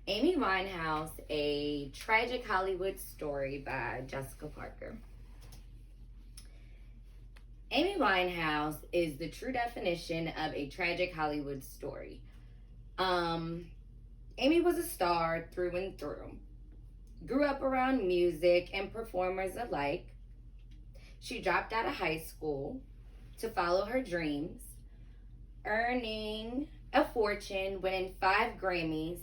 Amy Winehouse, A Tragic Hollywood Story by Jessica Parker. Amy Winehouse is the true definition of a tragic Hollywood story. Um, Amy was a star through and through. Grew up around music and performers alike. She dropped out of high school to follow her dreams, earning a fortune, winning 5 Grammys,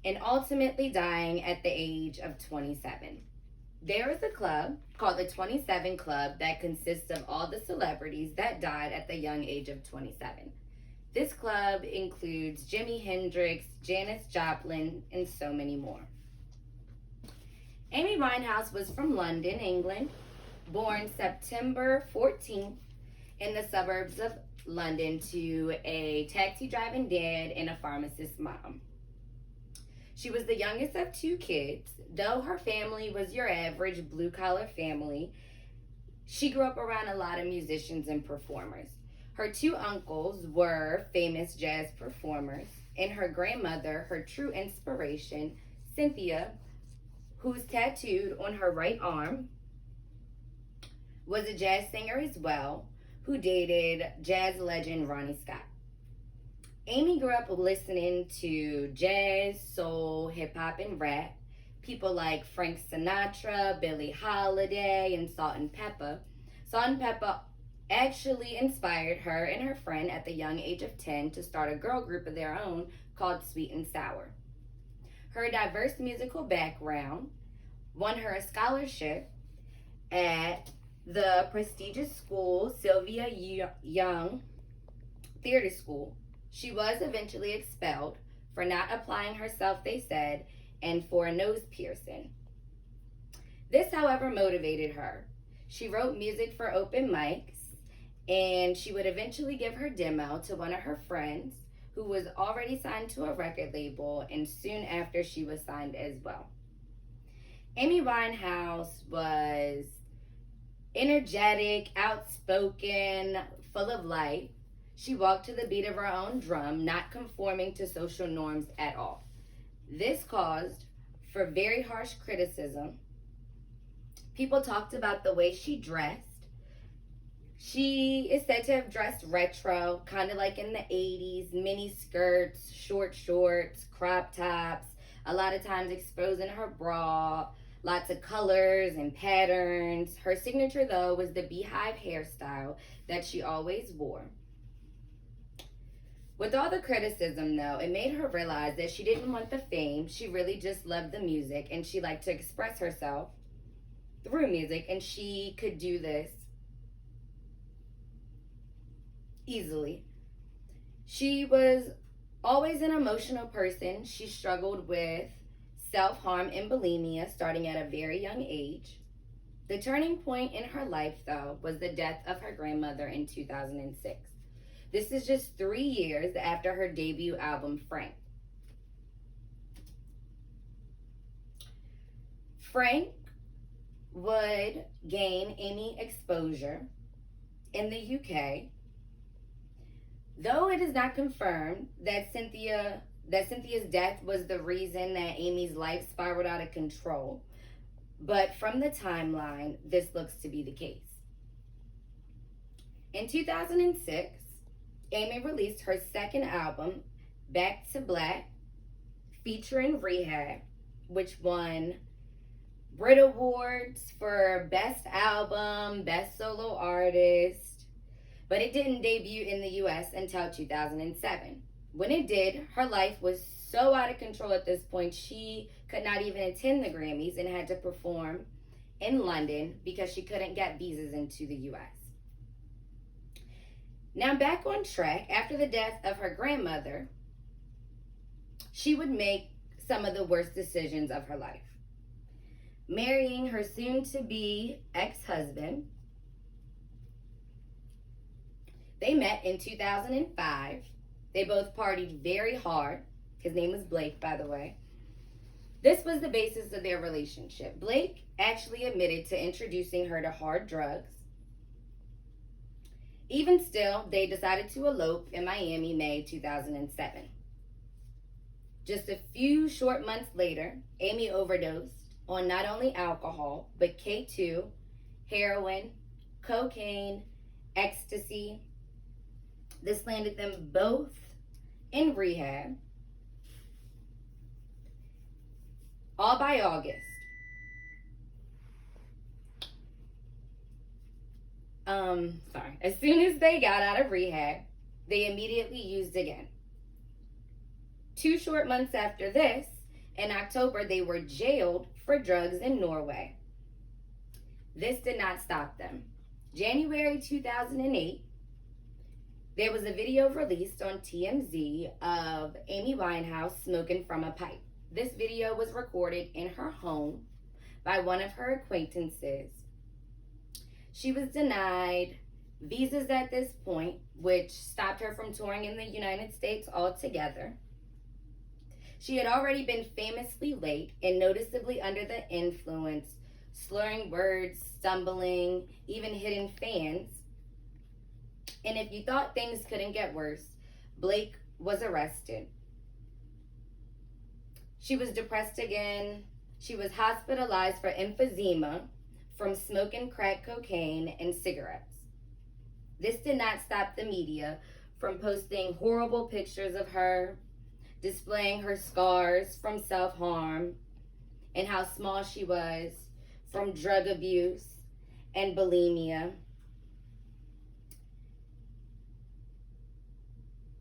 and ultimately dying at the age of 27. There is a club called the 27 Club that consists of all the celebrities that died at the young age of 27. This club includes Jimi Hendrix, Janis Joplin, and so many more. Amy Winehouse was from London, England, born September 14th in the suburbs of London to a taxi driving dad and a pharmacist mom. She was the youngest of 2 kids. Though her family was your average blue collar family, she grew up around a lot of musicians and performers. Her 2 uncles were famous jazz performers, and her grandmother, her true inspiration, Cynthia, who's tattooed on her right arm, was a jazz singer as well, who dated jazz legend Ronnie Scott. Amy grew up listening to jazz, soul, hip hop, and rap. People like Frank Sinatra, Billie Holiday, and Salt-N-Pepa. Salt-N-Pepa actually inspired her and her friend at the young age of 10 to start a girl group of their own called Sweet and Sour. Her diverse musical background won her a scholarship at the prestigious school Sylvia Young Theater School. She was eventually expelled for not applying herself, they said, and for a nose piercing. This, however, motivated her. She wrote music for open mics, and she would eventually give her demo to one of her friends who was already signed to a record label, and soon after she was signed as well. Amy Winehouse was energetic, outspoken, full of life. She walked to the beat of her own drum, not conforming to social norms at all. This caused for very harsh criticism. People talked about the way she dressed. She is said to have dressed retro, kind of like in the 80s, mini skirts, short shorts, crop tops, a lot of times exposing her bra, lots of colors and patterns. Her signature, though, was the beehive hairstyle that she always wore. With all the criticism, though, it made her realize that she didn't want the fame. She really just loved the music, and she liked to express herself through music, and she could do this easily. She was always an emotional person. She struggled with self-harm and bulimia starting at a very young age. The turning point in her life, though, was the death of her grandmother in 2006. This is just 3 years after her debut album, Frank. Frank would gain Amy exposure in the UK, though it is not confirmed that Cynthia's death was the reason that Amy's life spiraled out of control. But from the timeline, this looks to be the case. In 2006, Amy released her second album, Back to Black, featuring Rehab, which won Brit Awards for Best Album, Best Solo Artist, but it didn't debut in the US until 2007. When it did, her life was so out of control at this point, she could not even attend the Grammys and had to perform in London because she couldn't get visas into the US. Now, back on track, after the death of her grandmother, she would make some of the worst decisions of her life. Marrying her soon-to-be ex-husband. They met in 2005. They both partied very hard. His name was Blake, by the way. This was the basis of their relationship. Blake actually admitted to introducing her to hard drugs. Even still, they decided to elope in Miami, May 2007. Just a few short months later, Amy overdosed on not only alcohol, but K2, heroin, cocaine, ecstasy. This landed them both in rehab, all by August. As soon as they got out of rehab, they immediately used again. 2 short months after this, in October, they were jailed for drugs in Norway. This did not stop them. January 2008, there was a video released on TMZ of Amy Winehouse smoking from a pipe. This video was recorded in her home by one of her acquaintances. She was denied visas at this point, which stopped her from touring in the United States altogether. She had already been famously late and noticeably under the influence, slurring words, stumbling, even hitting fans. And if you thought things couldn't get worse, Blake was arrested. She was depressed again. She was hospitalized for emphysema from smoking crack cocaine and cigarettes. This did not stop the media from posting horrible pictures of her, displaying her scars from self-harm and how small she was from drug abuse and bulimia.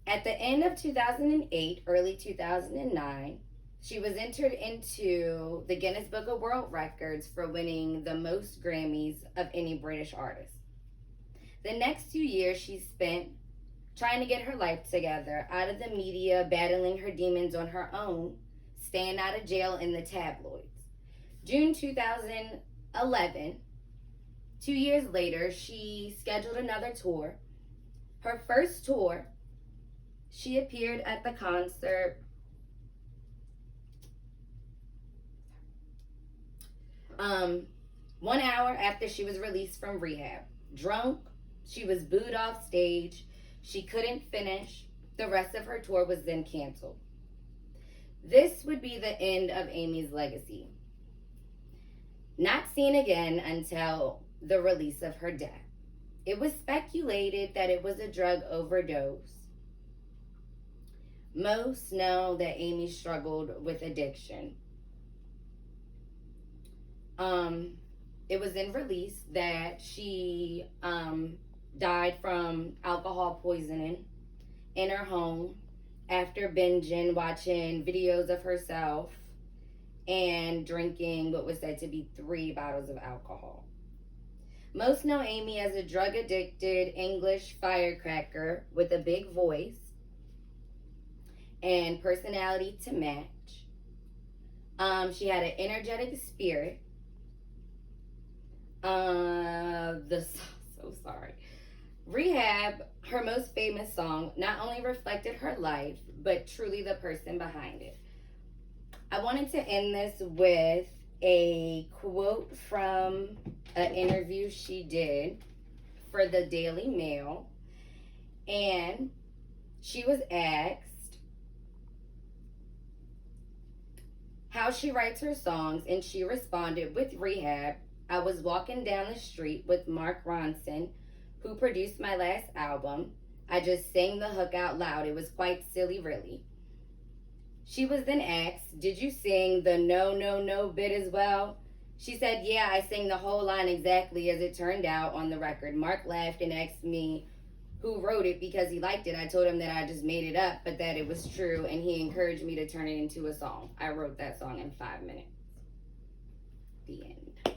At the end of 2008, early 2009, she was entered into the Guinness Book of World Records for winning the most Grammys of any British artist. The next 2 years she spent trying to get her life together, out of the media, battling her demons on her own, staying out of jail in the tabloids. June 2011, 2 years later, she scheduled another tour. Her first tour, she appeared at the concert one hour after she was released from rehab. Drunk, she was booed off stage. She couldn't finish. The rest of her tour was then canceled. This would be the end of Amy's legacy. Not seen again until the release of her death. It was speculated that it was a drug overdose. Most know that Amy struggled with addiction. It was then released that she died from alcohol poisoning in her home after binging, watching videos of herself, and drinking what was said to be 3 bottles of alcohol. Most know Amy as a drug-addicted English firecracker with a big voice and personality to match. She had an energetic spirit. So sorry. Rehab, her most famous song, not only reflected her life, but truly the person behind it. I wanted to end this with a quote from an interview she did for the Daily Mail. And she was asked how she writes her songs, and she responded, "With rehab, I was walking down the street with Mark Ronson, who produced my last album. I just sang the hook out loud. It was quite silly, really." She was then asked, "Did you sing the no, no, no bit as well?" She said, "Yeah, I sang the whole line exactly as it turned out on the record." Mark laughed and asked me who wrote it because he liked it. I told him that I just made it up, but that it was true, and he encouraged me to turn it into a song. I wrote that song in 5 minutes. The end.